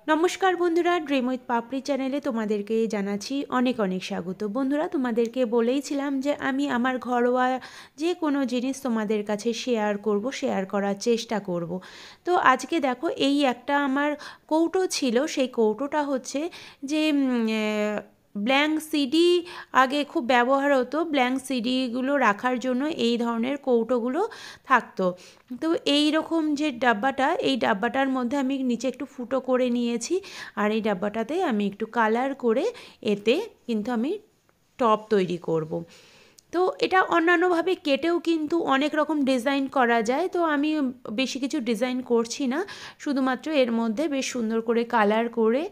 নমস্কার বন্ধুরা, dream with পাপড়ি চ্যানেলে তোমাদেরকে জানাচ্ছি অনেক অনেক স্বাগত। বন্ধুরা, তোমাদেরকে বলেইছিলাম যে আমি আমার ঘরোয়া যে কোনো জিনিস তোমাদের কাছে শেয়ার করার চেষ্টা করব। তো আজকে দেখো, এই একটা আমার কৌটো ছিল, সেই কৌটোটা হচ্ছে যে ব্ল্যাঙ্ক সিডি আগে খুব ব্যবহার হতো, ব্ল্যাঙ্ক সিডিগুলো রাখার জন্য এই ধরনের কৌটোগুলো থাকতো। তো এই রকম যে ডাব্বাটা, এই ডাব্বাটার মধ্যে আমি নিচে একটু ফুটো করে নিয়েছি, আর এই ডাব্বাটাতে আমি একটু কালার করে এতে কিন্তু আমি টপ তৈরি করব। তো এটা অন্যান্যভাবে কেটেও কিন্তু অনেক রকম ডিজাইন করা যায়। তো আমি বেশি কিছু ডিজাইন করছি না, শুধুমাত্র এর মধ্যে বেশ সুন্দর করে কালার করে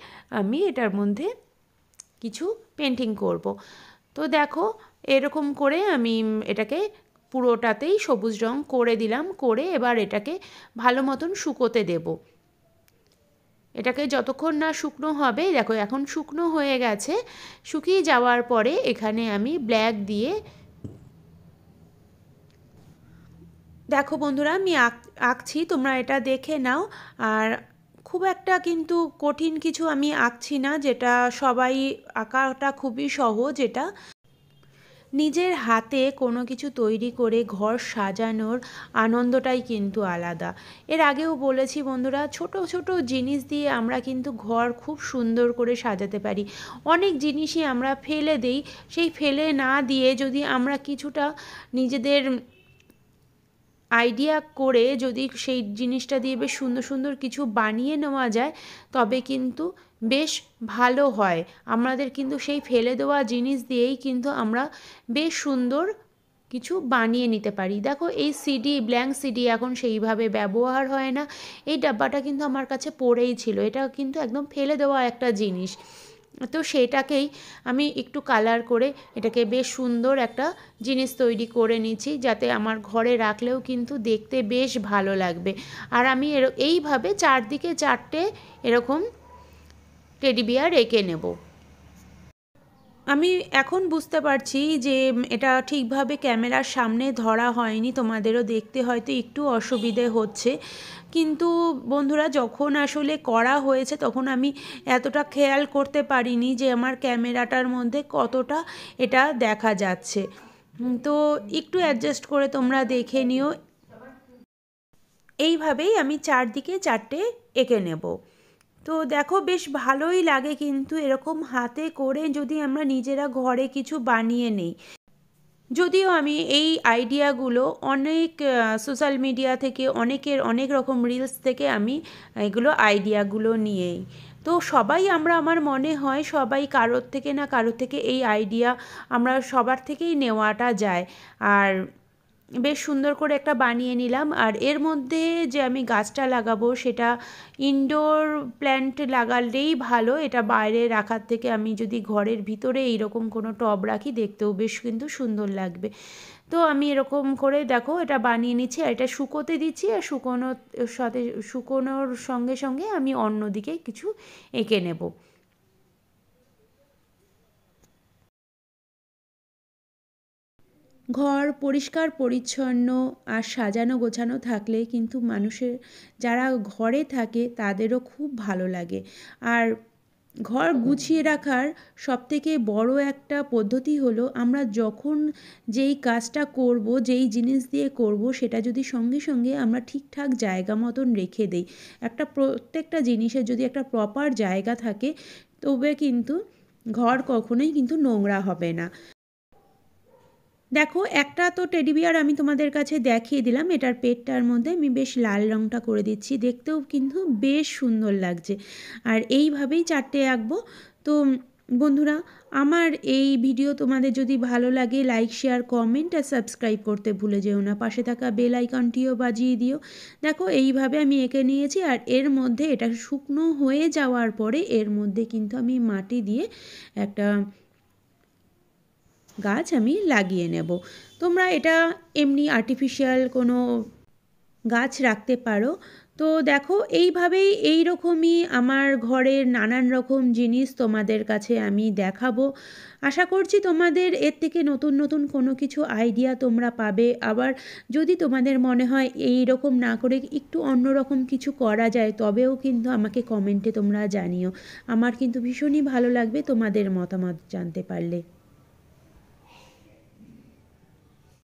আমি এটার মধ্যে কিছু পেন্টিং করব। তো দেখো, এরকম করে আমি এটাকে পুরোটাতেই সবুজ রং করে দিলাম, করে এবার এটাকে ভালো মতন শুকোতে দেব। এটাকে যতক্ষণ না শুকনো হবে, দেখো এখন শুকনো হয়ে গেছে। শুকিয়ে যাওয়ার পরে এখানে আমি ব্ল্যাক দিয়ে, দেখো বন্ধুরা, আমি আঁকছি, তোমরা এটা দেখে নাও। আর খুব একটা কিন্তু কঠিন কিছু আমি আঁকছি না, যেটা সবাই আঁকাটা খুবই সহজ। এটা নিজের হাতে কোনো কিছু তৈরি করে ঘর সাজানোর আনন্দটাই কিন্তু আলাদা। এর আগেও বলেছি বন্ধুরা, ছোট ছোট জিনিস দিয়ে আমরা কিন্তু ঘর খুব সুন্দর করে সাজাতে পারি। অনেক জিনিসই আমরা ফেলে দিই, সেই ফেলে না দিয়ে যদি আমরা কিছুটা নিজেদের আইডিয়া করে যদি সেই জিনিসটা দিয়ে বেশ সুন্দর সুন্দর কিছু বানিয়ে নেওয়া যায়, তবে কিন্তু বেশ ভালো হয়। আমাদের কিন্তু সেই ফেলে দেওয়া জিনিস দিয়েই কিন্তু আমরা বেশ সুন্দর কিছু বানিয়ে নিতে পারি। দেখো, এই সিডি, ব্ল্যাঙ্ক সিডি এখন সেইভাবে ব্যবহার হয় না। এই ডাব্বাটা কিন্তু আমার কাছে পড়েই ছিল, এটা কিন্তু একদম ফেলে দেওয়া একটা জিনিস। তো সেটাকেই আমি একটু কালার করে এটাকে বেশ সুন্দর একটা জিনিস তৈরি করে নিচ্ছি, যাতে আমার ঘরে রাখলেও কিন্তু দেখতে বেশ ভালো লাগবে। আর আমি এইভাবে চারদিকে চারটে এরকম টেডি বিয়ার এঁকে নেব। আমি এখন বুঝতে পারছি যে এটা ঠিকভাবে ক্যামেরার সামনে ধরা হয়নি, তোমাদেরও দেখতে হয়তো একটু অসুবিধে হচ্ছে। কিন্তু বন্ধুরা, যখন আসলে করা হয়েছে তখন আমি এতটা খেয়াল করতে পারিনি যে আমার ক্যামেরাটার মধ্যে কতটা এটা দেখা যাচ্ছে। তো একটু অ্যাডজাস্ট করে তোমরা দেখে নিও। এইভাবেই আমি চারদিকে চারটে এঁকে নেব। তো দেখো, বেশ ভালোই লাগে কিন্তু এরকম হাতে করে যদি আমরা নিজেরা ঘরে কিছু বানিয়ে নিই। যদিও আমি এই আইডিয়াগুলো অনেক সোশ্যাল মিডিয়া থেকে, অনেকের অনেক রকম রিলস থেকে আমি এগুলো আইডিয়াগুলো নিয়েই। তো সবাই আমরা, আমার মনে হয় সবাই কারোর থেকে না কারোর থেকে এই আইডিয়া আমরা সবার থেকেই নেওয়াটা যায়। আর বেশ সুন্দর করে একটা বানিয়ে নিলাম। আর এর মধ্যে যে আমি গাছটা লাগাবো, সেটা ইনডোর প্ল্যান্ট লাগালেই ভালো। এটা বাইরে রাখার থেকে আমি যদি ঘরের ভিতরে এইরকম কোনো টব রাখি, দেখতেও বেশ কিন্তু সুন্দর লাগবে। তো আমি এরকম করে দেখো এটা বানিয়ে নিচ্ছি, আর এটা শুকোতে দিচ্ছি। আর শুকোনোর সঙ্গে সঙ্গে আমি অন্যদিকে কিছু এঁকে নেব। ঘর পরিষ্কার পরিচ্ছন্ন আর সাজানো গোছানো থাকলে কিন্তু মানুষের, যারা ঘরে থাকে তাদেরও খুব ভালো লাগে। আর ঘর গুছিয়ে রাখার সবথেকে বড় একটা পদ্ধতি হলো, আমরা যখন যেই কাজটা করব, যেই জিনিস দিয়ে করব, সেটা যদি সঙ্গে সঙ্গে আমরা ঠিকঠাক জায়গা মতন রেখে দেই। প্রত্যেকটা জিনিসের যদি একটা প্রপার জায়গা থাকে, তবে কিন্তু ঘর কখনোই কিন্তু নোংরা হবে না। দেখো, একটা তো টেডি বিয়ার আমি তোমাদের কাছে দেখিয়ে দিলাম, এটার পেটটার মধ্যে আমি বেশ লাল রঙটা করে দিচ্ছি, দেখতেও কিন্তু বেশ সুন্দর লাগছে। আর এইভাবেই চারটে আঁকবো। তো বন্ধুরা, আমার এই ভিডিও তোমাদের যদি ভালো লাগে, লাইক, শেয়ার, কমেন্ট আর সাবস্ক্রাইব করতে ভুলে যেও না। পাশে থাকা বেল আইকনটিও বাজিয়ে দিও। দেখো, এইভাবে আমি এঁকে নিয়েছি। আর এর মধ্যে এটা শুকনো হয়ে যাওয়ার পরে এর মধ্যে কিন্তু আমি মাটি দিয়ে একটা গাছ আমি লাগিয়ে নেব। তোমরা এটা এমনি আর্টিফিশিয়াল কোনো গাছ রাখতে পারো। তো দেখো এইভাবেই এইরকমই আমার ঘরের নানান রকম জিনিস তোমাদের কাছে আমি দেখাবো। আশা করছি তোমাদের এর থেকে নতুন নতুন কোনো কিছু আইডিয়া তোমরা পাবে। আবার যদি তোমাদের মনে হয় এই রকম না করে একটু অন্যরকম কিছু করা যায়, তবেও কিন্তু আমাকে কমেন্টে তোমরা জানিও। আমার কিন্তু ভীষণই ভালো লাগবে তোমাদের মতামত জানতে পারলে।